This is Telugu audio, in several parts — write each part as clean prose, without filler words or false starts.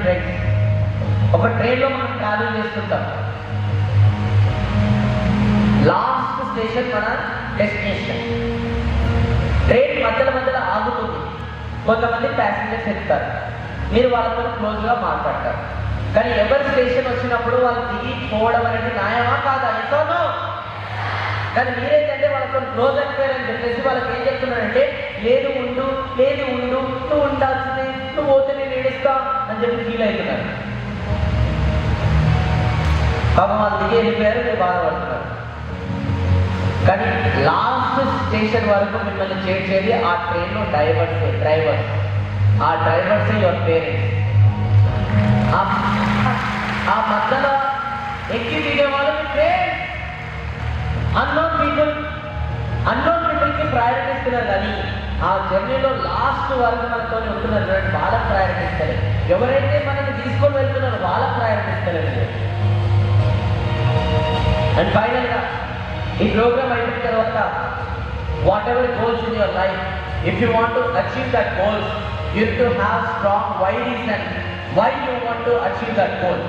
ఫ్రెండ్స్, ఒక ట్రైన్లో మనం ట్రావెల్ చేస్తుంటాం. లాస్ట్ స్టేషన్ మన డెస్టినేషన్. ట్రైన్ మధ్యలో ఆగుతుంది. కొంతమంది ప్యాసింజర్స్ ఎక్కుతారు. మీరు వాళ్ళతో క్లోజ్గా మాట్లాడతారు. కానీ ఎవరి స్టేషన్ వచ్చినప్పుడు వాళ్ళు దిగి పోవడం అనేది న్యాయమా కాదా? ఎంతోనో. కానీ మీరేంటంటే వాళ్ళతో క్లోజ్ అయిపోయారని చెప్పేసి వాళ్ళకి ఏం చెప్తున్నారంటే, లేదు ఉండు, నువ్వు ఉండాల్సిందే, నువ్వు పోతే నేను ఏడుస్తా అని చెప్పి ఫీల్ అవుతున్నారు. పాపం వాళ్ళు దిగి వెళ్ళిపోయారు, మీరు బాధపడుతున్నారు. కానీ లాస్ట్ స్టేషన్ వరకు మిమ్మల్ని చేర్చేది ఆ ట్రైన్లో డ్రైవర్స్. ఆ డ్రైవర్స్ యువర్ పేరెంట్స్. ఆ మధ్యలో ఎక్కి దిగే వాళ్ళు మీ ఫ్రెండ్స్. అన్నోన్ పీపుల్కి ప్రయారిటీ ఇస్తున్నారు. కానీ ఆ జర్నీలో లాస్ట్ వరకు మనతో ఉంటున్నారు, వాళ్ళకి ప్రయారిటీ ఇస్తారు. ఎవరైతే మనల్ని తీసుకొని వెళ్తున్నారో వాళ్ళకి ప్రయారిటీ ఇస్తారు. అండ్ ఫైనల్గా ఈ ప్రోగ్రామ్ అయిపోయిన తర్వాత, whatever goals in your life, if you want to achieve that goals, you to have strong why reason why you want to achieve that goal.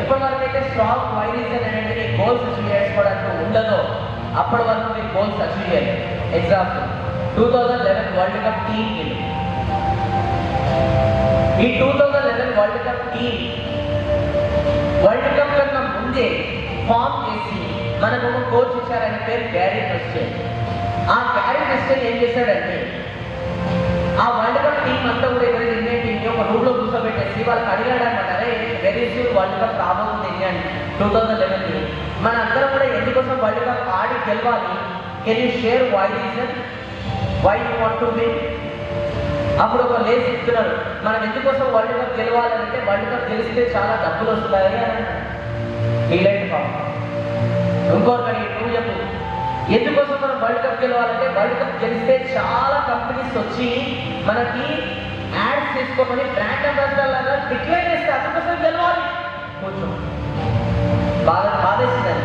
ఎప్పటి వరకు అయితే స్ట్రాంగ్ వై రీజన్ అనేది గోల్స్ అచీవ్ చేసుకోవడానికి ఉండదో అప్పటి వరకు మీరు గోల్స్ అచీవ్ చేయాలి. Example 2011 world cup team. ఈ 2011 world cup team world cup కన్నా ముందే ఫామ్ చేసి మనకు ఒక కోచ్ ఇచ్చారు. ఆయన పేరు గ్యారీ క్రిస్టియన్. ఆ గ్యారీ క్రిస్టియన్ ఏం చేశాడంటే, ఆ వరల్డ్ కప్ టీం అంతా కూడా ఎవరైతే ఇండియన్ టీమ్ని ఒక రూమ్లో కూర్చోబెట్టేసి వాళ్ళకి అడిగాడు అనమాట, అరే వెరీ సూన్ వరల్డ్ కప్ రాబోతుంది ఇండియా 2011. మన అందరం కూడా ఎందుకోసం వరల్డ్ కప్ ఆడి గెలవాలి, can you share why reason why you want to win. అప్పుడు ఒక లేసి ఇస్తున్నారు, మనం ఎందుకోసం వరల్డ్ కప్ గెలవాలంటే వరల్డ్ కప్ గెలిస్తే చాలా డబ్బులు వస్తాయి అని. ఇలాంటి పాపం ఇంకోటి నువ్వు చెప్పు, ఎందుకోసం మనం వరల్డ్ కప్ గెలవాలంటే వరల్డ్ కప్ గెలిస్తే చాలా కంపెనీస్ వచ్చి మనకి యాడ్స్ చేసుకోమని బ్రాండ్ అంబాసిడర్ లాగా డిక్లేర్ చేస్తే అందుకోసం గెలవాలి. కొంచెం బాధేసిందని.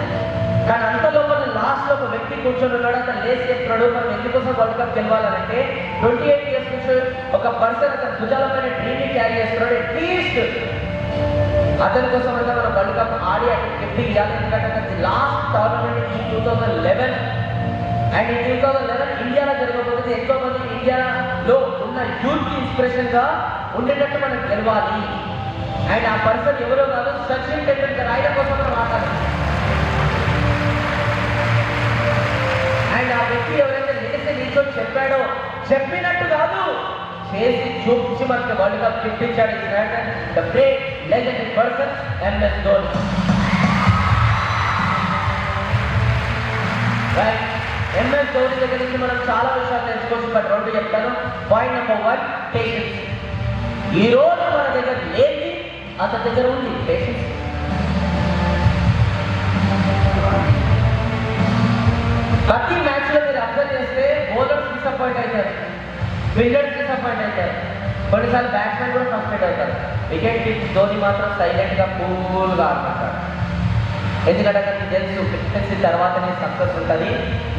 కానీ అంత లోపల లాస్ట్ లో ఒక వ్యక్తి కూర్చొని ఉన్నాడు, అతను లేచి చెప్తున్నాడు, మనం ఎందుకోసం వరల్డ్ కప్ గెలవాలంటే 28 years నుంచి ఒక పర్సన్ అతని భుజాలపైన డ్రీమ్ని క్యారీ చేస్తున్నాడు. అట్లీస్ట్ అతని కోసం అంటే మనం వరల్డ్ కప్ ఆడి అక్కడ గిఫ్ట్ ఇవ్వాలి. ఎందుకంటే లాస్ట్ టోర్నమెంట్ ఈ 2011 అండ్ ఈ 2011 ఇండియాలో జరగబోతుంది. ఎక్కువ మంది ఇండియాలో ఉన్న యూత్ ఇన్స్పిరేషన్ గా ఉండేటట్టు మనం గెలవాలి. అండ్ ఆ పర్సన్ ఎవరో కాదు, సచిన్ టెండూల్కర్. ఆయన కోసం మనం మాట్లాడాలి. అండ్ ఆ వ్యక్తి ఎవరైతే లేస్తే నీతో చెప్పాడో, చెప్పినట్టు కాదు చేసి చూపించి మనకి వరల్డ్ కప్ గిఫ్ట్ ఇచ్చాడు. The great legendary person MS Dhoni. Right, MS Dhoni దగ్గర నుంచి మనం చాలా విషయాలు తెలుసుకోవచ్చు. బట్ రెండు చెప్తాను. Point number 1, patience. ఈ రోజు మన దగ్గర లేని అతని దగ్గర ఉంది పేషెన్స్. ప్రతి మ్యాచ్ లో మీరు అబ్జర్వ్ చేస్తే బౌలర్స్ డిసప్పాయింట్ అవుతారు, ఫీల్డర్స్ డిసప్పాయింట్ అవుతారు, కొన్నిసార్లు బ్యాట్స్మెన్ కూడా ఫ్రస్ట్రేట్ అవుతారు. వికెట్ కీప్ ధోని మాత్రం సైలెంట్ గా కూల్గా ఆడుతుంటాడు. ఎందుకంటే అతనికి తెలుసు ఫిట్నెస్ తర్వాతనే సక్సెస్ ఉంటుంది.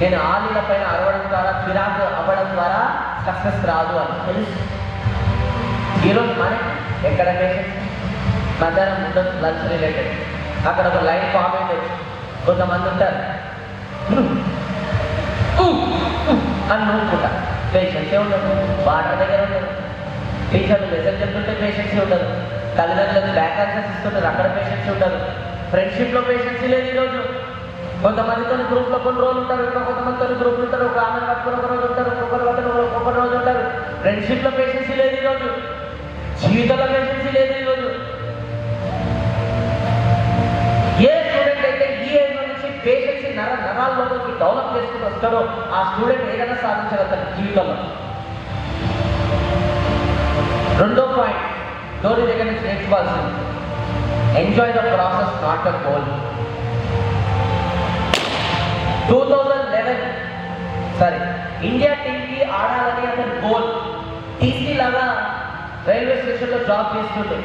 నేను ఆలీల పైన అరవడం ద్వారా, చిరాకు అవ్వడం ద్వారా సక్సెస్ రాదు అని తెలుసు. ఈరోజు మనకి ఎక్కడ పేషెన్స్ మధ్యాహ్నం ఉండదు, లంచ్ రిలేటెడ్. అక్కడ ఒక లైన్ ఫామ్ అయింది. కొంతమంది ఉంటారు అని నూరుకుంటా, పేషెన్సే ఉండదు. వాటర్ దగ్గర ఉండదు. టీచర్లు లెసన్ చెప్తుంటే పేషెన్సీ ఉండదు. తల్లిదండ్రులకు బ్యాక్ ఆన్సర్స్ ఇస్తుంటారు, అక్కడ పేషెన్సీ ఉండదు. ఫ్రెండ్షిప్లో పేషెన్సీ లేదు ఈరోజు. కొంతమందితో గ్రూప్లో కొన్ని రోజులు ఉంటారు, ఇంకా కొంతమందితో గ్రూప్లు ఉంటారు. ఒక ఆమె పట్టుకుని ఒక రోజు ఉంటారు, ఒక్కొక్క రోజు ఉంటారు. ఫ్రెండ్షిప్లో పేషెన్సీ లేదు ఈరోజు. జీవితంలో పేషెన్సీ లేదు ఈరోజు. ఏ స్టూడెంట్ అయితే ఈ ఏజ్ నుంచి పేషెన్సీ నరాల్లోకి డెవలప్ చేసుకుని వస్తాడో ఆ స్టూడెంట్ ఏదైనా సాధించగలుగుతాడు జీవితంలో. రెండో పాయింట్ ధోని దగ్గర నుంచి నేర్చుకోవాల్సింది, enjoy the process not the goal. 2011 India టీంకి ఆడాలని అతని గోల్. టీసీ లాగా రైల్వే స్టేషన్లో జాబ్ చేస్తుంటే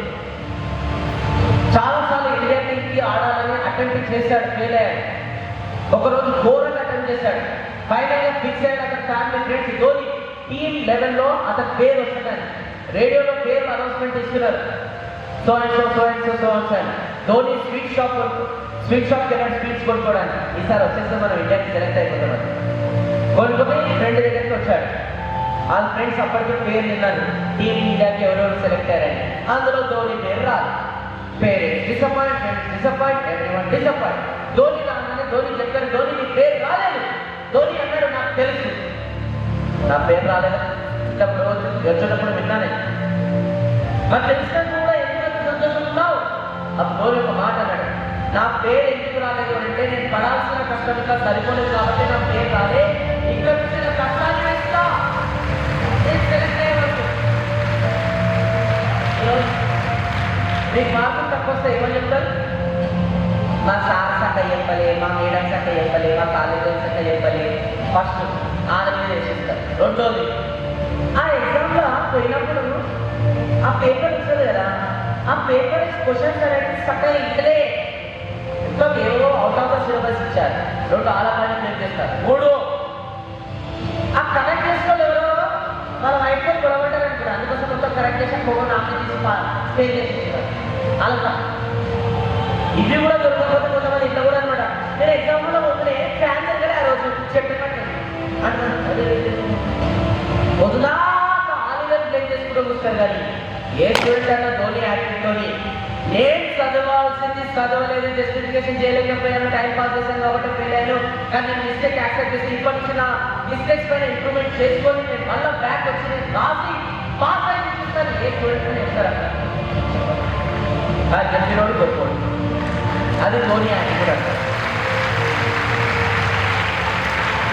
చాలాసార్లు ఇండియా టీంకి ఆడాలని అటెంప్ట్ చేశాడు, ఫెయిల్ అయ్యాడు. ఒకరోజు ఘోరంగా అటెంప్ట్ చేశాడు. ఫైనల్గా ఫిక్స్ అయ్యాడు. అతని ఫ్యామిలీ ఫ్రెండ్స్ ధోని టీమ్ లెవెల్లో అతని పేరు వస్తున్నాడు. రేడియోలో పేరు అనౌన్స్మెంట్ ఇస్తున్నారు. So and so so and so so and so అని ధోని స్వీట్ షాప్కి వెళ్ళాడు స్వీట్స్ కొనుక్కోవడానికి. ఈసారి వచ్చేస్తే మనం ఇండియాకి సెలెక్ట్ అయిపోతాం అని కొనుక్కొని ఫ్రెండ్ దగ్గరికి వచ్చాడు. వాళ్ళ ఫ్రెండ్స్ అప్పటికే పేరు విన్నారు టీం ఇండియాకి ఎవరెవరు సెలెక్ట్ అయ్యారని. అందులో ధోని పేరు రాదు. Parents disappoint everyone disappoint. Dhoni రాగానే ధోని చెప్పారు ధోని నీ పేరు రాలేదు. ధోని అన్నాడు నాకు తెలుసు నా పేరు రాలేదు. ఇంకా రోజు వచ్చేటప్పుడు విన్నానే నాకు తెలిసినట్టు కూడా ఎందుకంత సంతోషం ఉన్నావు. అప్పుడు ధోని ఒక మాట అన్నాడు నా పేరు ఎందుకు రాలేదు అంటే నేను పడాల్సిన కష్టం ఇంకా సరిపోలేదు కాబట్టి నా పేరు రాలే. ఇక్కడ వచ్చిన కష్టాన్ని వేస్తా నేను సెలెక్ట్ అయ్యేవాళ్ళు. మీకు మార్కులు తక్కువ వస్తే ఏమని చెప్తారు? మా సార్ సక్క చెప్పలే, మా మేడం సక్క చెప్పలే, మా కాలేజీ సక్క చెప్పలే. ఫస్ట్ ఆనందం చేసేస్తారు. రెండోది ఆ ఎగ్జామ్లో పోయినప్పుడు ఆ పేపర్ ఇస్తుంది కదా, ఆ పేపర్ క్వశ్చన్స్ అనేది చక్కగా ఇక్కడే ఇంకా ఏవో అవుట్ ఆఫ్ ద సిలబస్ ఇచ్చారు. రెండు ఆలపాయలు ప్లేట్ చేస్తారు. మూడు ఆ కరెక్ట్ చేసుకోవాలి ఎవరో వాళ్ళ వైఫ్ తో గొడవడ్డారు అనుకుంటారు. అందుకోసం మొత్తం కరెక్ట్ చేసి పోగొని ఆమె తీసి స్టేజ్ చేసేసారు. అలా ఇది కూడా దొరకకపోతే కొంతమంది ఇట్లా కూడా అనమాట. నేను ఎగ్జాంపుల్లో పోతే ఫ్యాన్ దగ్గర ఆ రోజు చెప్పినట్టు వదులా ఆలీలను ప్లే చేసుకుంటూ కూర్చారు. కానీ ఏ స్టూడెంట్ అన్నా ధోని యాక్టివ్తోని నేను చదవాల్సింది చదవలేదు, జస్టిఫికేషన్ చేయలేకపోయాను, టైం పాస్ చేశాను కాబట్టి ఫెయిల్ అయ్యాను. కానీ నేను మిస్టేక్ యాక్సెప్ట్ చేసి ఇప్పటి నుంచి నా మిస్టేక్స్ పైన ఇంప్రూవ్మెంట్ చేసుకొని నేను మళ్ళీ బ్యాక్ వచ్చి నేను రాసి పాస్ అయ్యి చూస్తాను. ఏ స్టూడెంట్ అని చెప్తారు అది చెప్పినోడు గొప్పడు. అది ధోని యాక్టివ్ అంటారు.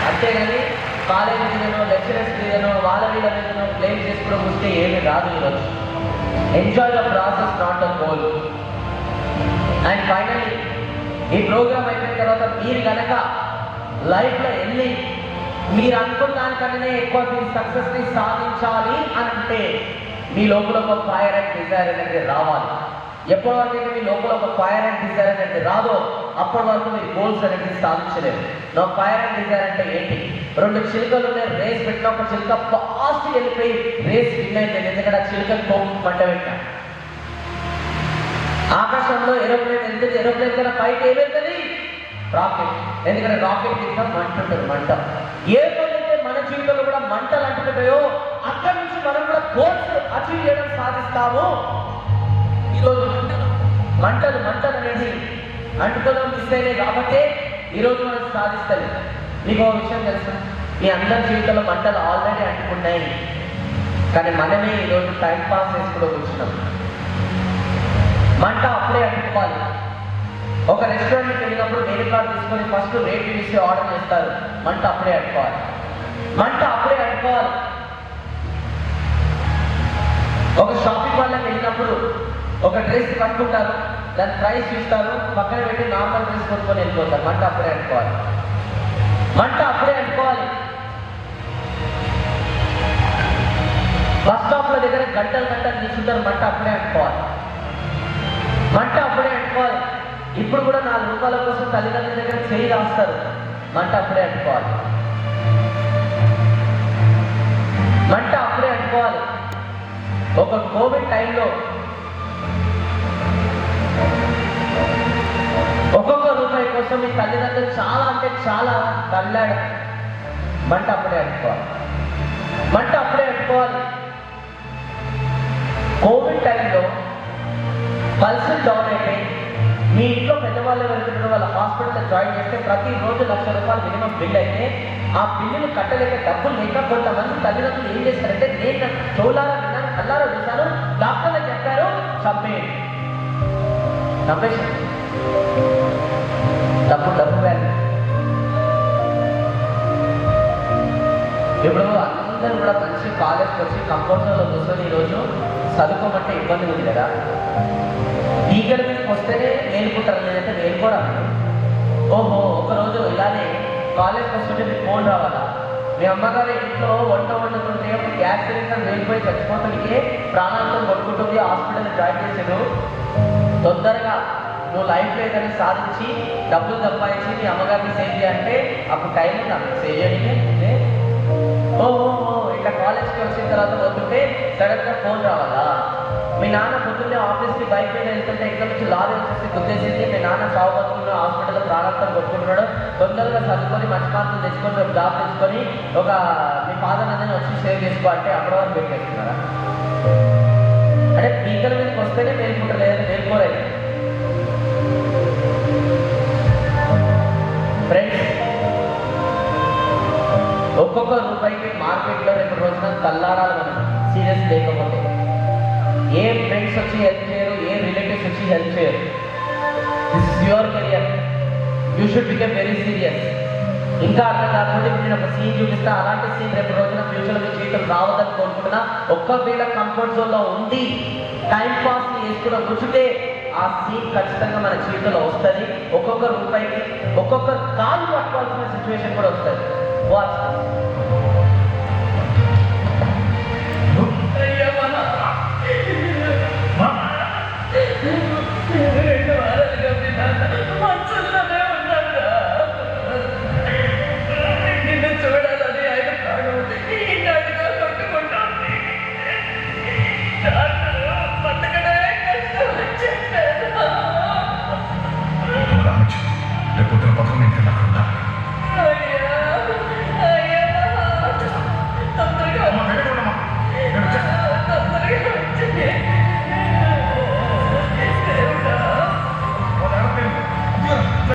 అంతేగాని కాలేజ్ మీదనో లెక్చరర్స్ మీదనో వాళ్ళ వీళ్ళ మీదనో బ్లేమ్ చేసుకోవడం వస్తే ఏమి రాదు. ఈరోజు enjoy the process not the goal. And finally ఈ ప్రోగ్రామ్ అయిపోయిన తర్వాత మీరు కనుక లైఫ్లో వెళ్ళి మీరు అనుకున్న దానికన్నా ఎక్కువ మీరు సక్సెస్ని సాధించాలి అని అంటే మీ లోపల ఒక ఫైర్ అండ్ డిజైర్ అనేది రావాలి. ఎప్పటి వరకు అయితే మీ లోపల ఒక ఫైర్ అండ్ డిజైర్ అనేది రాదో అప్పటి వరకు మీరు గోల్స్ అనేది సాధించలేరు. నా ఫైర్ అండ్ డిజైర్ అంటే ఏంటి? రెండు చిలుకలు రేస్ పెట్టిన ఒక చిలుక ఫాస్ట్ వెళ్ళిపోయి రేస్ విన్ అయిపోయింది. ఎందుకంటే ఆ చిలుకలు మంట పెట్టా. ఆకాశంలో ఏరోప్లేన్ వెళ్తుంది, ఏరోప్లేన్ కన్నా పైకి ఏమవుతుంది? రాకెట్. ఎందుకంటే రాకెట్ కింద మంట ఉంటుంది. మంట ఏ పనైతే మన జీవితంలో కూడా మంటలు అంటుకుంటాయో అక్కడి నుంచి మనం కూడా గోల్స్ అచీవ్ చేయడం సాధిస్తాము. ఈరోజు మంటలు అనేది అంటుకోవడం మిస్ అయినాయి కాబట్టి ఈరోజు మనం సాధిస్తాయి. మీకు ఒక విషయం తెలుసు, మీ అందరి జీవితంలో మంటలు ఆల్రెడీ అంటుకున్నాయి. కానీ మనమే ఈరోజు టైం పాస్ చేసుకుంటూ కూర్చున్నాం. మంట అప్పుడే అంటుకోవాలి. ఒక రెస్టారెంట్కి వెళ్ళినప్పుడు మెనూ కార్డు తీసుకొని ఫస్ట్ రేట్ ఇస్తే ఆర్డర్ చేస్తారు. మంట అప్పుడే అంటుకోవాలి. మంట అప్పుడే అంటుకోవాలి. ఒక షాపింగ్ మాల్కి వెళ్ళినప్పుడు ఒక డ్రెస్ కట్టుకుంటారు, దాని ప్రైస్ చూస్తారు, పక్కన పెట్టి నార్మల్ డ్రెస్ కొనుక్కొని వెళ్ళిపోతారు. మంట అప్పుడే అంటుకోవాలి. మంట అప్పుడే అంటుకోవాలి. బస్ స్టాప్ల దగ్గర గంటలు నిల్చుంటారు. మంట అప్పుడే అంటుకోవాలి. మంట అప్పుడే అంటుకోవాలి. ఇప్పుడు కూడా 4 రూపాయల కోసం తల్లిదండ్రుల దగ్గర చేయి రాస్తారు. మంట అప్పుడే అంటుకోవాలి. మంట అప్పుడే అంటుకోవాలి. ఒక కోవిడ్ టైంలో ఒక్కొక్క రూపాయి కోసం మీ తల్లిదండ్రులు చాలా అంటే చాలా తల్లాడు. మంట అప్పుడే అంటుకోవాలి. మంట అప్పుడే అంటుకోవాలి. కోవిడ్ టైంలో పల్సులు డౌన్ అయిపోయి మీ ఇంట్లో పెద్దవాళ్ళు వెళ్తున్న వాళ్ళ హాస్పిటల్లో జాయిన్ చేస్తే ప్రతిరోజు ₹1,00,000 మినిమం బిల్ అయితే ఆ బిల్లులు కట్టలేక డబ్బులు లేక కొంతమంది తల్లిదండ్రులు ఏం చేస్తారంటే నేను చోలారా విన్నాను, కల్లారా చూశాను, డాక్టర్లు చెప్పారు చంపేయండి. డబ్బు వ్యాల్యూ. ఇప్పుడు అందరూ కూడా మంచి కాలేజ్కి వచ్చి కంపౌండర్లో కూర్చొని ఈరోజు చదువుకోమంటే ఇబ్బంది ఉంది కదా. ఈగల మీదకి వస్తేనే మేలుకుంటారు, లేదంటే మేలుకోరా. ఓహో ఒకరోజు ఇలానే కాలేజ్కి వస్తుంటే మీకు ఫోన్ రావాలా? మీ అమ్మగారు ఇంట్లో వంట వండుతుంటే ఒక గ్యాస్ సిలిండర్ వెళ్ళిపోయి చచ్చిపోతానికి ప్రాణాలతో కొట్టుకుంటుంది, హాస్పిటల్ జాయిన్ చేశారు. తొందరగా నువ్వు లైఫ్లో ఏదైనా సాధించి డబ్బులు సంపాదించి మీ అమ్మగారిని సేవ్ చేయాలంటే అప్పుడు టైం ఉందా సేవ్ చేయడానికి? ఓహో ఇట్లా కాలేజ్కి వచ్చిన తర్వాత పోతుంటే సడన్గా ఫోన్ రావాలా? మీ నాన్న పొద్దున్నే ఆఫీస్కి బైక్ మీద వెళ్తుంటే ఇక్కడ నుంచి లారీ వచ్చేసి గుద్దేసింది, మీ నాన్న చావు బతుకున్న హాస్పిటల్లో ప్రాణాంతం కొట్టుకుంటున్నాడు, తొందరగా చదువుకొని మంచి మార్కులు తెచ్చుకొని ఒక జాబ్ తెచ్చుకొని ఒక మీ ఫాదర్ అనేది వచ్చి సేవ్ చేసుకో అంటే అప్పటి వరకు పెట్టేస్తున్నారా? అంటే పీకల మీదకి వస్తేనే మేల్కుంటారు, లేదంటే మేల్కోలేదు. ఫ్రెండ్స్, ఒక్కొక్క రూపాయికి మార్కెట్లో రేపు రోజున తల్లాడాలి మనం సీరియస్ లేకపోతే. ఏ ఫ్రెండ్స్ వచ్చి హెల్ప్ చేయరు, ఏ రిలేటివ్స్ వచ్చి హెల్ప్ చేయరు. This is your career, you should become very serious. ఇంకా అర్థం కాకపోతే నేను ఒక సీన్ చూపిస్తా, అలాంటి సీన్ రేపు రోజున ఫ్యూచర్లో మీ జీవితం రావద్దని కోరుకుంటున్నా. ఒక్కవేళ కంఫర్ట్ జోన్లో ఉండి టైం పాస్ చేసుకున్న రుచితే ఆ సీన్ ఖచ్చితంగా మన జీవితంలో వస్తుంది. ఒక్కొక్క రూపాయికి ఒక్కొక్క కాలు పట్టుకోవాల్సిన సిచ్యువేషన్ కూడా వస్తుంది. వాచ్. రేపు పొద్దున పక్కన